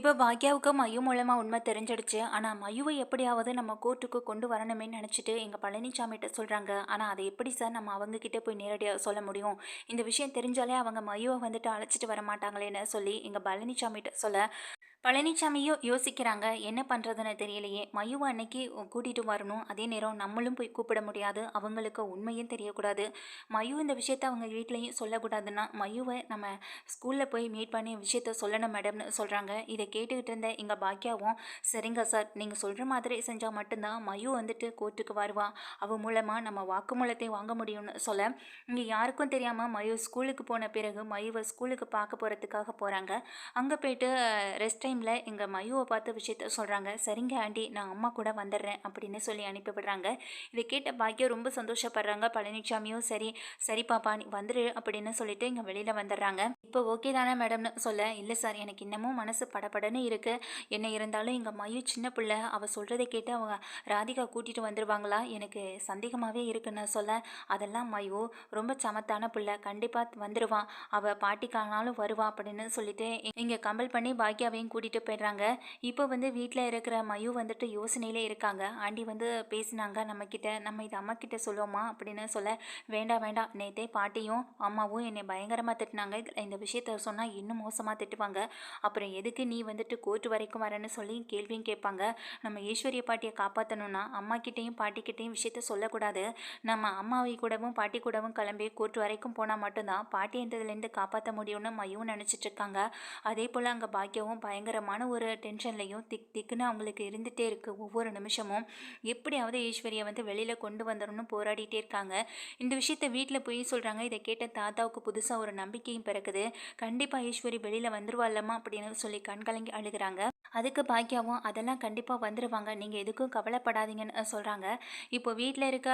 இப்போ பாக்யாவுக்கு மயு மூலமா உண்மை தெரிஞ்சிடுச்சு. ஆனா மயுவை எப்படியாவது நம்ம கோர்ட்டுக்கு கொண்டு வரணுமேன்னு நினைச்சிட்டு எங்க பழனிசாமிட்ட சொல்றாங்க. ஆனா அதை எப்படி சார் நம்ம அவங்க கிட்ட போய் நேரடியா சொல்ல முடியும்? இந்த விஷயம் தெரிஞ்சாலே அவங்க மயுவை வந்துட்டு அழைச்சிட்டு வர மாட்டாங்களேன்னு சொல்லி எங்க பழனிசாமிட்ட சொல்ல, பழனிசாமியும் யோசிக்கிறாங்க. என்ன பண்ணுறதுன்னு தெரியலையே. மயுவை அன்னைக்கு கூட்டிகிட்டு வரணும். அதே நேரம் நம்மளும் போய் கூப்பிட முடியாது. அவங்களுக்கு உண்மையும் தெரியக்கூடாது. மயு இந்த விஷயத்த அவங்க வீட்லேயும் சொல்லக்கூடாதுன்னா, மயுவை நம்ம ஸ்கூலில் போய் மீட் பண்ணி விஷயத்த சொல்லணும் மேடம்னு சொல்கிறாங்க. இதை கேட்டுக்கிட்டு இருந்த எங்கள் பாக்கியாவும், சரிங்க சார், நீங்கள் சொல்கிற மாதிரி செஞ்சால் மட்டும்தான் மயு வந்துட்டு கோர்ட்டுக்கு வருவா. அவள் மூலமாக நம்ம வாக்குமூலத்தை வாங்க முடியும்னு சொல்ல, இங்கே யாருக்கும் தெரியாமல் மயு ஸ்கூலுக்கு போன பிறகு மயுவை ஸ்கூலுக்கு பார்க்க போகிறதுக்காக போகிறாங்க. அங்கே போயிட்டு ரெஸ்ட் டைமில் எங்கள் மயுவை பார்த்து விஷயத்த சொல்கிறாங்க. சரிங்க ஆண்டி, நான் அம்மா கூட வந்துடுறேன் அப்படின்னு சொல்லி அனுப்பிவிடுறாங்க. இதை கேட்ட பாக்கியம் ரொம்ப சந்தோஷப்படுறாங்க. பழனிசாமியும் சரி சரி பாப்பா நீ வந்துடு அப்படின்னு சொல்லிட்டு இங்கே வெளியில் வந்துடுறாங்க. இப்போ ஓகே தானே மேடம்னு சொல்ல, இல்லை சார், எனக்கு இன்னமும் மனசு படபடன்னு இருக்குது. என்ன இருந்தாலும் எங்கள் மயு சின்ன பிள்ளை, அவள் சொல்கிறத கேட்டு அவங்க ராதிகா கூட்டிகிட்டு வந்துடுவாங்களா எனக்கு சந்தேகமாகவே இருக்குன்னு சொல்ல, அதெல்லாம் மயு ரொம்ப சமத்தான பிள்ளை, கண்டிப்பாக வந்துடுவான், அவள் பாட்டிக்கானாலும் வருவா அப்படின்னு சொல்லிட்டு இங்கே கம்பல் பண்ணி பாக்கியாவையும் கூட்டிகிட்டு போயிடுறாங்க. இப்போ வந்து வீட்டில் இருக்கிற மயு வந்துட்டு யோசனையிலே இருக்காங்க. ஆண்டி வந்து பேசினாங்க நம்மக்கிட்ட, நம்ம இது அம்மா கிட்ட சொல்லுவோமா அப்படின்னு சொல்ல, வேண்டாம் வேண்டாம், நேற்றே பாட்டியும் அம்மாவும் என்னை பயங்கரமாக திட்டினாங்க, இந்த விஷயத்த சொன்னால் இன்னும் மோசமாக திட்டுவாங்க, அப்புறம் எதுக்கு நீ வந்துட்டு கோர்ட்டு வரைக்கும் வரேன்னு சொல்லி கேள்வியும் கேட்பாங்க. நம்ம ஈஸ்வரிய பாட்டியை காப்பாற்றணும்னா அம்மா கிட்டேயும் பாட்டிக்கிட்டேயும் விஷயத்த சொல்லக்கூடாது. நம்ம அம்மாவை கூடவும் பாட்டி கூடவும் கிளம்பி கோர்ட் வரைக்கும் போனால் மட்டும்தான் பாட்டின்றதுலேருந்து காப்பாற்ற முடியும்னு மையும் நினச்சிட்டு இருக்காங்க. அதே போல் அங்கே பாக்கியவும் பயங்கரமான ஒரு டென்ஷன்லையும் திக் திக்குன்னு அவங்களுக்கு இருந்துகிட்டே இருக்குது. ஒவ்வொரு நிமிஷமும் எப்படியாவது ஈஸ்வரியை வந்து வெளியில் கொண்டு வந்துடணும்னு போராடிட்டே இருக்காங்க. இந்த விஷயத்த வீட்டில் போய் சொல்கிறாங்க. இதை கேட்ட தாத்தாவுக்கு புதுசாக ஒரு நம்பிக்கையும் பிறக்குது. கண்டிப்பாக ஈஸ்வரி வெளியில் வந்துருவாள்லம்மா அப்படின்னு சொல்லி கண்கலங்கி அழுகிறாங்க. அதுக்கு பாக்கியாவும் அதெல்லாம் கண்டிப்பாக வந்துடுவாங்க, நீங்கள் எதுக்கும் கவலைப்படாதீங்கன்னு சொல்கிறாங்க. இப்போ வீட்டில் இருக்க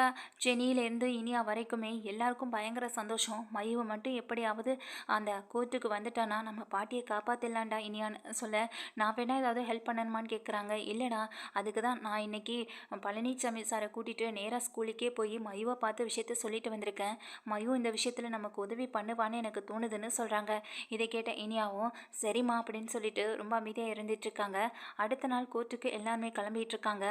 சென்னியிலேருந்து இனியா வரைக்குமே எல்லாருக்கும் பயங்கர சந்தோஷம். மயுவை மட்டும் எப்படியாவது அந்த கோர்ட்டுக்கு வந்துட்டானா நம்ம பாட்டியை காப்பாற்றிடலான்டா இனியான்னு சொல்ல, நான் வேணா ஏதாவது ஹெல்ப் பண்ணணுமான்னு கேட்குறாங்க. இல்லைடா, அதுக்கு தான் நான் இன்னைக்கு பழனிசாமி சாரை கூட்டிகிட்டு நேராக ஸ்கூலுக்கே போய் மயுவை பார்த்து விஷயத்த சொல்லிட்டு வந்திருக்கேன். மயு இந்த விஷயத்தில் நமக்கு உதவி பண்ணுவான்னு எனக்கு தோணுதுன்னு சொல்கிறாங்க. இதை கேட்ட இனியாவும் சரிம்மா அப்படின்னு சொல்லிட்டு ரொம்ப அமைதியாக இருந்துட்டு இருக்காங்க. அடுத்த நாள் கோர்ட்டுக்கு எல்லாருமே கிளம்பிட்டு இருக்காங்க.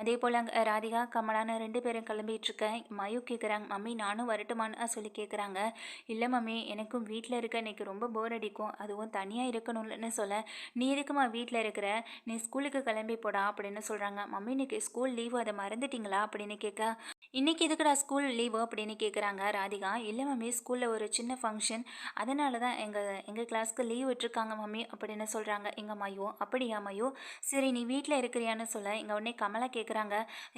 அதே போல் அங்கே ராதிகா கமலான்னு 2 பேரும் கிளம்பிட்டு இருக்கேன். மயு கேட்குறாங்க, மம்மி நானும் வரட்டுமான்னு சொல்லி கேட்குறாங்க. இல்லை மம்மி, எனக்கும் வீட்டில் இருக்க இன்றைக்கி ரொம்ப போர் அடிக்கும், அதுவும் தனியாக இருக்கணும்னு சொல்ல, நீ எதுக்குமா வீட்டில் இருக்கிற, நீ ஸ்கூலுக்கு கிளம்பி போடா அப்படின்னு சொல்கிறாங்க. மம்மி இன்னைக்கு ஸ்கூல் லீவு, அதை மறந்துட்டிங்களா அப்படின்னு கேட்க, இன்றைக்கி எதுக்குடா ஸ்கூல் லீவு அப்படின்னு கேட்குறாங்க ராதிகா. இல்லை மம்மி, ஸ்கூலில் ஒரு சின்ன ஃபங்க்ஷன், அதனால தான் எங்கள் கிளாஸ்க்கு லீவ் விட்டுருக்காங்க மம்மி அப்படின்னு சொல்கிறாங்க எங்கள் மயு. அப்படியா மயு, சரி நீ வீட்டில் இருக்கிறியான்னு சொல்ல, இங்கே உடனே கமலா கேட்குறாங்க,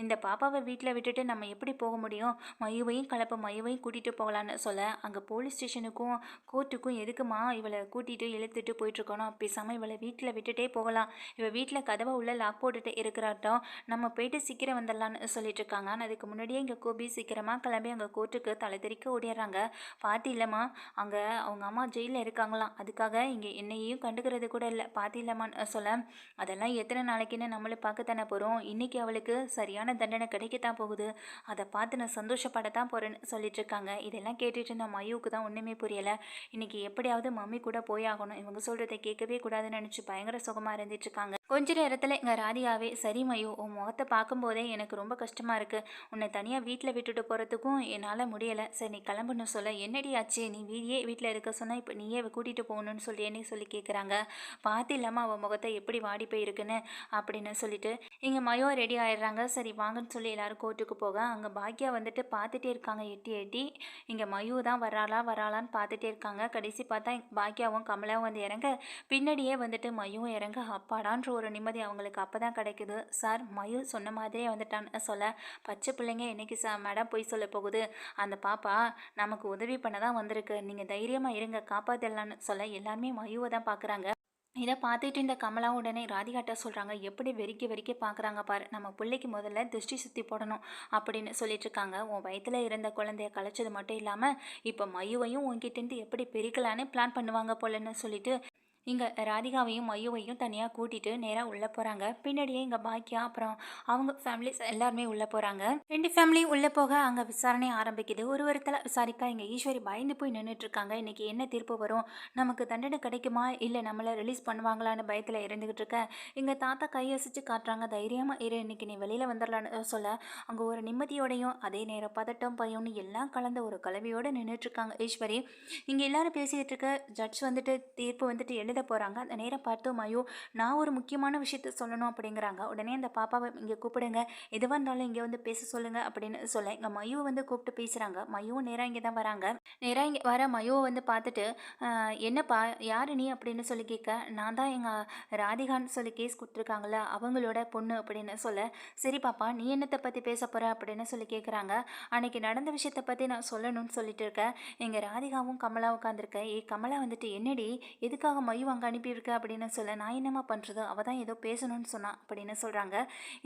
இந்த பாப்பாவை வீட்டில் விட்டுட்டு நம்ம எப்படி போக முடியும், மயுவையும் மயுவையும் கூட்டிகிட்டு போகலான்னு சொல்ல, அங்கே போலீஸ் ஸ்டேஷனுக்கும் கோர்ட்டுக்கும் எதுக்குமா இவளை கூட்டிகிட்டு இழுத்துட்டு போயிட்டுருக்கணும், பேசாமல் இவளை வீட்டில் விட்டுட்டே போகலாம், இவள் வீட்டில் கதவை உள்ள லாக் போட்டுட்டு இருக்கிறாட்டம், நம்ம போயிட்டு சீக்கிரம் வந்துடலான்னு சொல்லிட்டு இருக்காங்க. ஆனால் அதுக்கு முன்னாடியே இங்கே கோபி சீக்கிரமாக கிளம்பி அங்கே கோர்ட்டுக்கு தலை தெறிக்க ஓடிடுறாங்க. பாத்தி இல்லைம்மா, அங்கே அவங்க அம்மா ஜெயிலில் இருக்காங்களாம், அதுக்காக இங்கே என்னையும் கண்டுக்கிறது கூட இல்லை, பாத்தி இல்லைம்மான்னு சொல்ல, அதெல்லாம் எத்தனை நாளைக்குன்னு நம்மளும் பார்க்கத்தானே போகிறோம், இன்றைக்கி அவளுக்கு சரியான தண்டனை கிடைக்கத்தான் போகுது, அதை பார்த்து நான் சந்தோஷப்படத்தான் போகிறேன்னு சொல்லிட்டு இருக்காங்க. இதெல்லாம் கேட்டுட்டு நான் மயுவுக்கு தான் ஒன்றுமே புரியலை. இன்றைக்கி எப்படியாவது மம்மி கூட போயாகணும், இவங்க சொல்கிறத கேட்கவே கூடாதுன்னு நினச்சி பயங்கர சுகமாக இருந்துட்டு இருக்காங்க. கொஞ்ச நேரத்தில் இங்கே ராதிகாவே, சரி மயு, உன் முகத்தை பார்க்கும்போதே எனக்கு ரொம்ப கஷ்டமாக இருக்குது, உன்னை தனியாக வீட்டில் விட்டுட்டு போகிறதுக்கும் என்னால் முடியலை, சரி நீ கிளம்புன்னு சொல்ல, என்னடி ஆச்சு, நீ வீட்டில் இருக்க சொன்னால் இப்போ நீயே கூட்டிகிட்டு போகணுன்னு சொல்லி கேட்குறாங்க. பார்த்து இல்லாமல் அவள் முகத்தை எப்படி வாடி போயிருக்குன்னு அப்படின்னு சொல்லிட்டு இங்கே மயோ ரெடி ஆயிடுறாங்க. சரி வாங்கன்னு சொல்லி எல்லாரும் கோர்ட்டுக்கு போக, அங்கே பாக்கியா வந்துட்டு பார்த்துட்டே இருக்காங்க எட்டி எட்டி, இங்கே மயு தான் வராளான்னு பார்த்துட்டே இருக்காங்க. கடைசி பார்த்தா பாக்கியாவும் கமலாவும் வந்து இறங்க, பின்னாடியே வந்துட்டு மயுவும் இறங்க, அப்பாடான்ற ஒரு நிம்மதி அவங்களுக்கு அப்போ தான் கிடைக்குது. சார், மயு சொன்ன மாதிரியே வந்துட்டான்னு சொல்ல, பச்சை பிள்ளைங்க என்னைக்கு மேடம் போய் சொல்ல போகுது, அந்த பாப்பா நமக்கு உதவி பண்ண தான் வந்திருக்கு, நீங்கள் தைரியமாக இருங்க, காப்பாற்றலான்னு சொல்ல எல்லாருமே மயுவை தான் பார்க்குறாங்க. இதை பார்த்துட்டு இந்த கமலா உடனே ராதிகாட்ட சொல்கிறாங்க, எப்படி வெறிக்க பார்க்குறாங்க பாரு, நம்ம பிள்ளைக்கு முதல்ல திருஷ்டி சுற்றி போடணும் அப்படின்னு சொல்லிட்டு இருக்காங்க. உன் வயிற்றில் இருந்த குழந்தைய கலைச்சது மட்டும் இல்லாமல் இப்போ மயுவையும் உன்கிட்டேருந்து எப்படி பிரிக்கலான்னு பிளான் பண்ணுவாங்க போலன்னு சொல்லிட்டு இங்க ராதிகாவையும் மயுவையும் தனியா கூட்டிட்டு நேரா உள்ள போறாங்க. பின்னாடியே இங்க பாக்கியா அப்புறம் அவங்க ஃபேமிலிஸ் எல்லாருமே உள்ள போறாங்க. 2 ஃபேமிலியும் உள்ள போக அங்க விசாரணை ஆரம்பிக்குது. ஒரு ஒருத்தல விசாரிக்க இங்க ஈஸ்வரி பயந்து போய் நின்னுட்டு இருக்காங்க. இன்னைக்கு என்ன தீர்ப்பு வரும்? நமக்கு தண்டனை கிடைக்குமா? இல்ல நம்மள ரிலீஸ் பண்ணுவாங்களான்னு பயத்துல இருந்துகிட்டு இருக்க. எங்க தாத்தா கையசைச்சு காட்டுறாங்க. தைரியமா இரு, இன்னைக்கு நீ வெளியில வந்துடலான்னு சொல்ல அங்க ஒரு நிம்மதியோடையும் அதே நேரம் பதட்டம் பயம்னு எல்லாம் கலந்த ஒரு கலவையோட நின்னுட்டு இருக்காங்க ஈஸ்வரி. இங்க எல்லாரும் பேசிட்டு இருக்க. ஜட்ஜ் வந்துட்டு தீர்ப்பு வந்துட்டு எழுத போறாங்க. அந்த நேரம் பார்த்து மயு, நான் ஒரு முக்கியமான விஷயத்த சொல்லணும் அப்படிங்கிறாங்க. உடனே அந்த பாப்பாவை இங்க கூப்பிடுங்க, எதுவாக இருந்தாலும் இங்க வந்து பேச சொல்லுங்க அப்படின்னு சொல்ல இங்க மயுவை வந்து கூப்பிட்டு பேசுறாங்க. மயுவும் நேரா இங்கே தான் வராங்க. நேரா இங்கே வர மயுவை வந்து பார்த்துட்டு என்னப்பா யாரு நீ அப்படின்னு சொல்லி கேட்க, நான் தான் எங்க ராதிகான்னு சொல்லி கேஸ் கொடுத்துருக்காங்கல்ல அவங்களோட பொண்ணு அப்படின்னு சொல்ல, சரி பாப்பா நீ என்னத்தை பத்தி பேச போற அப்படின்னு சொல்லி கேட்குறாங்க. அன்னைக்கு நடந்த விஷயத்தை பத்தி நான் சொல்லணும்னு சொல்லிட்டு இருக்கேன். எங்க ராதிகாவும் கமலா உட்காந்துருக்க. கமலா வந்துட்டு என்னடி எதுக்காக மயு அங்கே அனுப்பியிருக்க அப்படின்னு சொல்ல, நான் என்னம்மா பண்ணுறது, அவள் தான் ஏதோ பேசணும்னு சொன்னா அப்படின்னு சொல்கிறாங்க.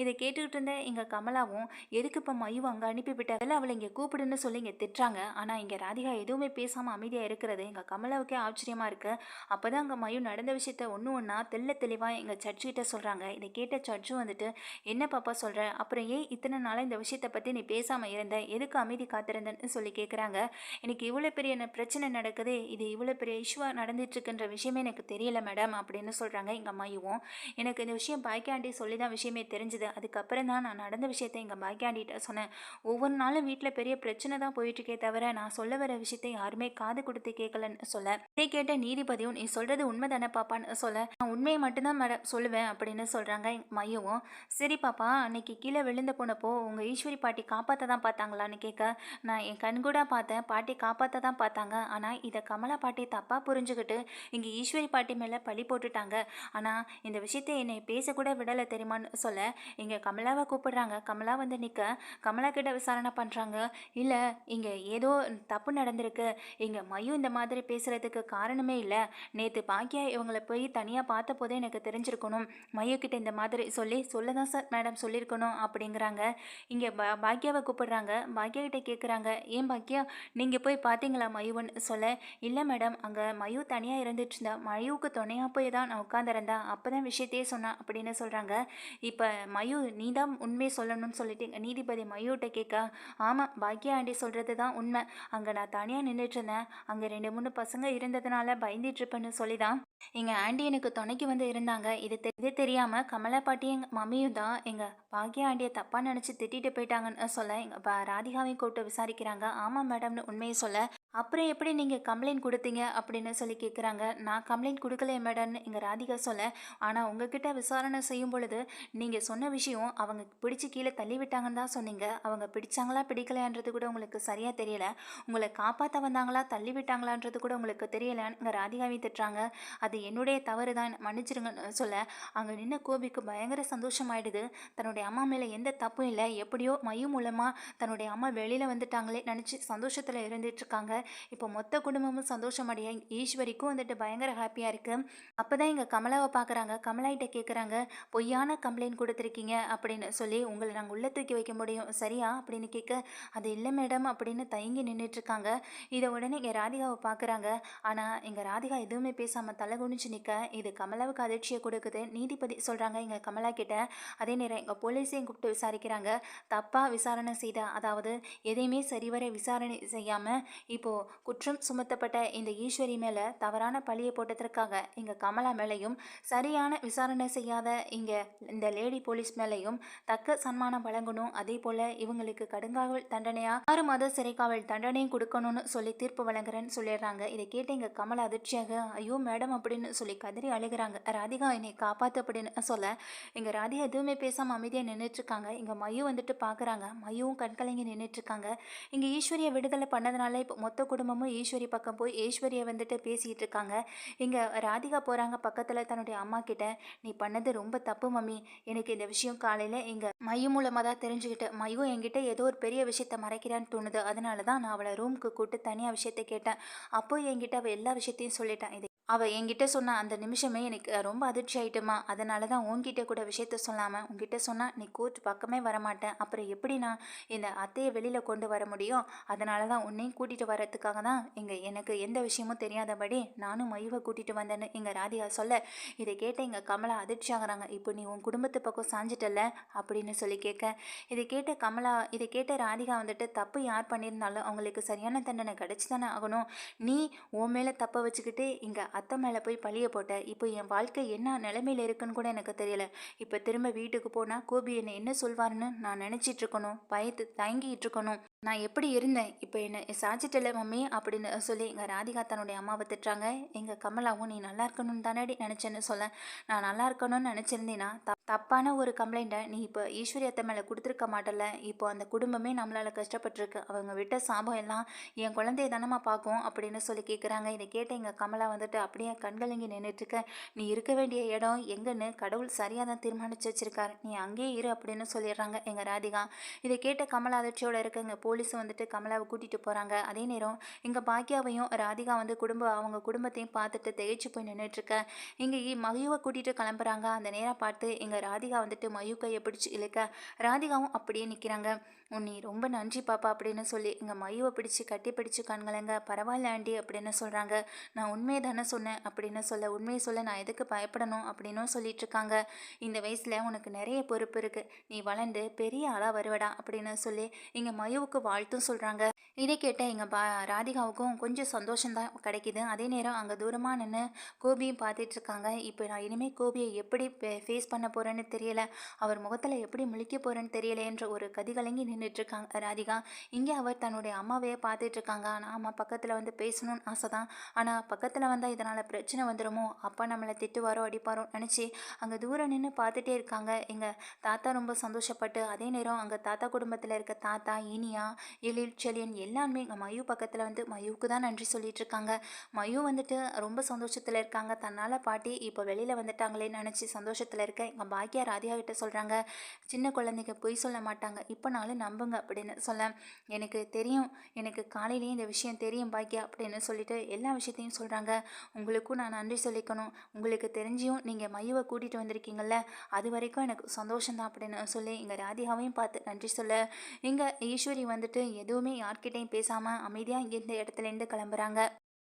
இதை கேட்டுக்கிட்டு இருந்த இங்கே கமலாவும் எதுக்கு இப்போ மயு அங்கே அனுப்பிவிட்டால அவளை இங்கே கூப்பிடுன்னு சொல்லி இங்கே திட்டுறாங்க. ஆனால் இங்கே ராதிகா எதுவுமே பேசாமல் அமைதியாக இருக்கிறது எங்கள் கமலாவுக்கே ஆச்சரியமாக இருக்குது. அப்போ தான் அங்கே மயு நடந்த விஷயத்த ஒன்று ஒன்றா தெளிவாக எங்கள் சர்ச்சுக்கிட்ட சொல்கிறாங்க. இதை கேட்ட சர்ச்சும் வந்துட்டு, என்ன பாப்பா சொல்கிற, அப்புறம் ஏன் இத்தனை நாளாக இந்த விஷயத்தை பற்றி நீ பேசாமல் இருந்த, எதுக்கு அமைதி காத்திருந்தன்னு சொல்லி கேட்குறாங்க. எனக்கு இவ்வளோ பெரிய பிரச்சனை நடக்குது, இது இவ்வளோ பெரிய இஷ்யூவாக நடந்துட்டுருக்குன்ற விஷயமே எனக்கு தெரியல மேடம் அப்படின்னு சொல்கிறாங்க எங்கள் அம்மாயும். எனக்கு இந்த விஷயம் பாக்கியாண்டி சொல்லி தான் விஷயமே தெரிஞ்சுது. அதுக்கப்புறம் தான் நான் நடந்த விஷயத்தை எங்கள் பாக்கியாண்டிகிட்ட சொன்னேன். ஒவ்வொரு நாளும் வீட்டில் பெரிய பிரச்சனை தான் போயிட்டுருக்கே தவிர நான் சொல்ல வர விஷயத்தை யாருமே காது கொடுத்து கேட்கலன்னு சொல்ல, இதை கேட்ட நீதிபதியும் நீ சொல்கிறது உண்மை தானே பாப்பான்னு சொல்ல, நான் உண்மையை மட்டும்தான் மேடம் சொல்லுவேன் அப்படின்னு சொல்கிறாங்க மையவும். சரி பாப்பா, அன்னைக்கு கீழே விழுந்து போனப்போ உங்கள் ஈஸ்வரி பாட்டி காப்பாற்ற தான் பார்த்தாங்களான்னு கேட்க, நான் என் கண்கூட பார்த்தேன், பாட்டி காப்பாற்ற தான் பார்த்தாங்க. ஆனால் இதை கமலா பாட்டி தப்பாக புரிஞ்சுக்கிட்டு இங்கே ஈஸ்வரி பாட்டி மேலே பழி போட்டுட்டாங்க. ஆனால் இந்த விஷயத்தை என்னை பேசக்கூட விடலை தெரியுமான்னு சொல்ல, இங்கே கமலாவை கூப்பிடுறாங்க. கமலா வந்து நிற்க கமலா கிட்ட விசாரணை பண்ணுறாங்க. இல்லை இங்கே ஏதோ தப்பு நடந்திருக்கு, இங்கே மயு இந்த மாதிரி பேசுகிறதுக்கு காரணமே இல்லை. நேற்று பாக்கியா இவங்களை போய் தனியாக பார்த்த போதே எனக்கு தெரிஞ்சிருக்கணும். மயு கிட்ட இந்த மாதிரி சொல்ல தான் சார் மேடம் சொல்லியிருக்கணும் அப்படிங்கிறாங்க. இங்கே பாக்கியாவை கூப்பிடுறாங்க. பாக்கியா கிட்ட கேட்குறாங்க, ஏன் பாக்கியா நீங்கள் போய் பார்த்தீங்களா மயுன்னு சொல்ல, இல்லை மேடம் அங்கே மயு தனியாக இருந்துட்டு இருந்தா, மயுவுக்கு துணையாக போய் தான் நான் உட்காந்துருந்தா, அப்போ தான் விஷயத்தையே சொன்னான் அப்படின்னு சொல்கிறாங்க. இப்போ மயு நீ தான் உண்மையை சொல்லணும்னு சொல்லிட்டு நீதிபதி மயுகிட்ட கேட்க, ஆமாம் பாக்கியா ஆண்டி சொல்கிறது தான் உண்மை, அங்கே நான் தனியாக நின்றுட்டு இருந்தேன், அங்கே 2 3 பசங்க இருந்ததுனால பயந்துட்டுருப்பேன்னு சொல்லி தான் எங்கள் ஆண்டி எனக்கு துணைக்கு வந்து இருந்தாங்க. இது தெரியாமல் கமலா பாட்டியும் எங்கள் மம்மியும் தான் எங்கள் பாக்கியா ஆண்டியை தப்பாக நினச்சி திட்டிட்டு போயிட்டாங்கன்னு சொல்ல எங்கள் ராதிகாவையும் கூப்பிட்டு விசாரிக்கிறாங்க. ஆமாம் மேடம்னு உண்மையை சொல்ல, அப்புறம் எப்படி நீங்கள் கம்ப்ளைண்ட் கொடுத்தீங்க அப்படின்னு சொல்லி கேட்குறாங்க. நான் கம்ப்ளைண்ட் கொடுக்கலையே மேடம்னு எங்கள் ராதிகா சொல்ல, ஆனால் உங்ககிட்ட விசாரணை செய்யும் பொழுது நீங்கள் சொன்ன விஷயம் அவங்க பிடிச்சி கீழே தள்ளி விட்டாங்கன்னு தான் சொன்னீங்க. அவங்க பிடிச்சாங்களா பிடிக்கலையான்றது கூட உங்களுக்கு சரியாக தெரியல, உங்களை காப்பாற்ற வந்தாங்களா தள்ளி விட்டாங்களான்றது கூட உங்களுக்கு தெரியலைன்னு எங்கள் ராதிகாவை திட்டுறாங்க. அது என்னுடைய தவறு தான் மன்னிச்சிருங்கன்னு சொல்ல, அங்கே நின்று கோபிக்கு பயங்கர சந்தோஷமாயிடுது. தன்னுடைய அம்மா மேலே எந்த தப்பும் இல்லை, எப்படியோ மயு மூலமாக தன்னுடைய அம்மா வெளியில் வந்துட்டாங்களே நினச்சி சந்தோஷத்தில் இருந்துகிட்ருக்காங்க. இப்போ மொத்த குடும்பமும் சந்தோஷமடைய ஈஸ்வரிக்கும் வந்துட்டு பயங்கர ஹாப்பியாக இருக்குது. அப்போ தான் எங்கள் கமலாவை பார்க்குறாங்க. கமலாகிட்ட கேட்குறாங்க, பொய்யான கம்ப்ளைண்ட் கொடுத்துருக்கீங்க அப்படின்னு சொல்லி உங்களை நாங்கள் உள்ளே தூக்கி வைக்க முடியும் சரியா அப்படின்னு கேட்க, அது இல்லை மேடம் அப்படின்னு தயங்கி நின்றுட்டுருக்காங்க. இதை உடனே எங்கள் ராதிகாவை பார்க்குறாங்க. ஆனால் எங்கள் ராதிகா எதுவுமே பேசாமல் தலை குனிஞ்சு நிற்க இது கமலாவுக்கு அதிர்ச்சியை கொடுக்குது. நீதிபதி சொல்கிறாங்க எங்கள் கமலா கிட்ட, அதே நேரம் எங்கள் போலீஸையும் கூப்பிட்டு விசாரிக்கிறாங்க. தப்பாக விசாரணை செய்த, அதாவது எதையுமே சரிவர விசாரணை செய்யாமல் இப்போது குற்றம் சுமத்தப்பட்ட இந்த ஈஸ்வரி மேலே தவறான பழியை போட்டதற்காக இங்கே கமலா மேலேயும், சரியான விசாரணை செய்யாத இங்கே இந்த லேடி போலீஸ் மேலேயும் தக்க சன்மானம் வழங்கணும். அதே போல் இவங்களுக்கு கடுங்காவல் தண்டனையாக 6 மாத சிறைக்காவல் தண்டனையும் கொடுக்கணும்னு சொல்லி தீர்ப்பு வழங்குறேன்னு சொல்லிடுறாங்க. இதை கேட்டு இங்கே கமலா அதிர்ச்சியாக, ஐயோ மேடம் அப்படின்னு சொல்லி கதறி அழுகிறாங்க. ராதிகா என்னை காப்பாற்று அப்படின்னு சொல்ல, இங்கே ராதிகா எதுவுமே பேசாமல் அமைதியாக நின்றுட்டுருக்காங்க. இங்கே மயு வந்துட்டு பார்க்குறாங்க. மயுவும் கண்கலங்கி நின்றுட்டுருக்காங்க. இங்கே ஈஸ்வரியை விடுதலை பண்ணதுனால இப்போ மொத்த குடும்பமும் ஈஸ்வரி பக்கம் போய் ஈஸ்வரியை வந்துட்டு பேசிகிட்டு இருக்காங்க. இங்கே ராதிகா போகிறாங்க பக்கத்தில் தன்னுடைய அம்மா கிட்ட, நீ பண்ணது ரொம்ப தப்பு மம்மி, எனக்கு இந்த விஷயம் காலையில் எங்கள் மயு மூலமாக தான் தெரிஞ்சுக்கிட்டு, மயு என்கிட்ட ஏதோ ஒரு பெரிய விஷயத்த மறைக்கிறான்னு தோணுது, அதனால தான் நான் அவளை ரூமுக்கு கூப்பிட்டு தனியாக விஷயத்த கேட்டேன். அப்போ என்கிட்ட அவள் எல்லா விஷயத்தையும் சொல்லிட்டேன். இதை அவ என்கிட்ட சொன்ன அந்த நிமிஷமே எனக்கு ரொம்ப அதிர்ச்சி ஆயிட்டுமா. அதனால தான் உன்கிட்ட கூட விஷயத்த சொல்லாம, உன்கிட்ட சொன்னா நீ கோர்ட் பக்கமே வரமாட்ட. அப்புறம் எப்படி நான் இந்த அத்தைய வெளியில கொண்டு வர முடியும்? அதனால தான் உன்னையும் கூட்டிட்டு வரதுக்காக தான் எனக்கு எந்த விஷயமும் தெரியாதபடி நானும் மயுவ கூட்டிட்டு வந்தேன்னு எங்க ராதிகா சொல்ல, இதை கேட்ட எங்க கமலா அதிர்ச்சி ஆகுறாங்க. இப்போ நீ உன் குடும்பத்து பக்கம் சாஞ்சிட்டல்ல அப்படின்னு சொல்லி கேட்க, இதை கேட்ட ராதிகா வந்துட்டு தப்பு யார் பண்ணியிருந்தாலும் அவங்களுக்கு சரியான தண்டனை கிடைச்சு தானே ஆகணும். நீ உன் மேல தப்ப வச்சுக்கிட்டு இங்க அத்தை மேல போய் பழிய போட்ட. இப்போ என் வாழ்க்கை என்ன நிலைமையில இருக்குன்னு கூட எனக்கு தெரியல. இப்போ திரும்ப வீட்டுக்கு போனா கோபி என்னை என்ன சொல்வாருன்னு நான் நினைச்சிட்டு இருக்கணும். தயங்கிட்டு இருக்கணும். நான் எப்படி இருந்தேன்? இப்போ என்ன சாச்சிட்டல மம்மி அப்படின்னு சொல்லி எங்க ராதிகா தன்னுடைய அம்மாவை திட்டுறாங்க. எங்க கமலாவும் நீ நல்லா இருக்கணும்னு தானடி நினைச்சேன்னு சொல்ல, நான் நல்லா இருக்கணும்னு நினைச்சிருந்தேன்னா தப்பான ஒரு கம்ப்ளைண்ட்டை நீ இப்போ ஈஸ்வரி அத்தை மேலே கொடுத்துருக்க மாட்டல. இப்போ அந்த குடும்பமே நம்மளால கஷ்டப்பட்டிருக்கு. அவங்க விட்ட சாபம் எல்லாம் என் குழந்தைய தானம்மா பார்க்கும் அப்படின்னு சொல்லி கேட்குறாங்க. இதை கேட்ட எங்கள் கமலா வந்துட்டு அப்படியே கண்கலங்கி நின்றுட்டுருக்க. நீ இருக்க வேண்டிய இடம் எங்கன்னு கடவுள் சரியாக தான் தீர்மானிச்சு வச்சிருக்காரு. நீ அங்கேயே இரு அப்படின்னு சொல்லிடுறாங்க எங்கள் ராதிகா. இதை கேட்ட கமலா அதிர்ச்சியோட இருக்கங்க. போலீஸ் வந்துட்டு கமலாவை கூட்டிகிட்டு போகிறாங்க. அதே நேரம் இங்கே பாக்கியாவையும் ராதிகா வந்து அவங்க குடும்பத்தையும் பார்த்துட்டு திகைச்சு போய் நின்றுட்டுருக்க. இங்கே மயுவை கூட்டிகிட்டு கிளம்புறாங்க. அந்த நேரம் பார்த்து எங்கள் ராதிகா வந்துட்டு மயு கையை பிடிச்சி இழுக்க, ராதிகாவும் அப்படியே நிற்கிறாங்க. உன்னை ரொம்ப நன்றி பாப்பா அப்படின்னு சொல்லி எங்கள் மயுவை பிடிச்சி கட்டி பிடிச்சி கண்கலங்க, பரவாயில்ல ஆண்டி அப்படின்னு சொல்கிறாங்க. நான் உண்மையை தானே சொன்னேன் அப்படின்னு சொல்ல, உண்மையை சொல்ல நான் எதுக்கு பயப்படணும் அப்படின்னும் சொல்லிட்டு இருக்காங்க. இந்த வயசில் உனக்கு நிறைய பொறுப்பு இருக்குது. நீ வளர்ந்து பெரிய ஆளாக வருவடா அப்படின்னு சொல்லி எங்கள் மயுவுக்கு வாழ்த்தும் சொல்கிறாங்க. இதை கேட்ட எங்கள் ராதிகாவுக்கும் கொஞ்சம் சந்தோஷம்தான் கிடைக்கிது. அதே நேரம் அங்கே தூரமாக நின்று கோபியும் பார்த்துட்டு இருக்காங்க. இப்போ நான் இனிமேல் கோபியை எப்படி ஃபேஸ் பண்ண போகிறேன்னு தெரியல. அவர் முகத்தில் எப்படி முழிக்க போகிறேன்னு தெரியலேன்ற ஒரு கதிகலங்கி நின்றுட்டுருக்காங்க ராதிகா. இங்கே அவர் தன்னுடைய அம்மாவையே பார்த்துட்ருக்காங்க. ஆனால் அம்மா பக்கத்தில் வந்து பேசணும்னு ஆசை தான். ஆனால் பக்கத்தில் வந்தால் இதனால் பிரச்சனை வந்துடுமோ, அப்பா நம்மளை திட்டுவாரோ அடிப்பாரோ நினச்சி அங்கே தூரம் நின்று பார்த்துட்டே இருக்காங்க. எங்கள் தாத்தா ரொம்ப சந்தோஷப்பட்டு, அதே நேரம் அங்கே தாத்தா குடும்பத்தில் இருக்க தாத்தா, இனியா, எழில், செழியன் எல்லாருமே எங்கள் மயு பக்கத்தில் வந்து மயுவுக்கு தான் நன்றி சொல்லிட்டு இருக்காங்க. மயு வந்துட்டு ரொம்ப சந்தோஷத்தில் இருக்காங்க. தன்னால் பாட்டி இப்போ வெளியில் வந்துட்டாங்களேன்னு நினச்சி சந்தோஷத்தில் இருக்க எங்கள் பாக்கியா ராதிகா கிட்ட சொல்கிறாங்க. சின்ன குழந்தைங்க பொய் சொல்ல மாட்டாங்க, இப்போனாலும் நம்புங்க அப்படின்னு சொல்ல, எனக்கு தெரியும், எனக்கு காலையிலேயே இந்த விஷயம் தெரியும் பாக்கியா அப்படின்னு சொல்லிட்டு எல்லா விஷயத்தையும் சொல்கிறாங்க. உங்களுக்கும் நான் நன்றி சொல்லிக்கணும். உங்களுக்கு தெரிஞ்சியும் நீங்கள் மையவை கூட்டிகிட்டு வந்திருக்கீங்கள்ல, அது வரைக்கும் எனக்கு சந்தோஷம்தான் அப்படின்னு சொல்லி எங்கள் ராதிகாவையும் பார்த்து நன்றி சொல்ல, இங்கே ஈஸ்வரி வந்துட்டு எதுவுமே யார்கிட்டையும் பேசாமல் அமைதியாக இங்கே இந்த இடத்துலேருந்து கிளம்புறாங்க.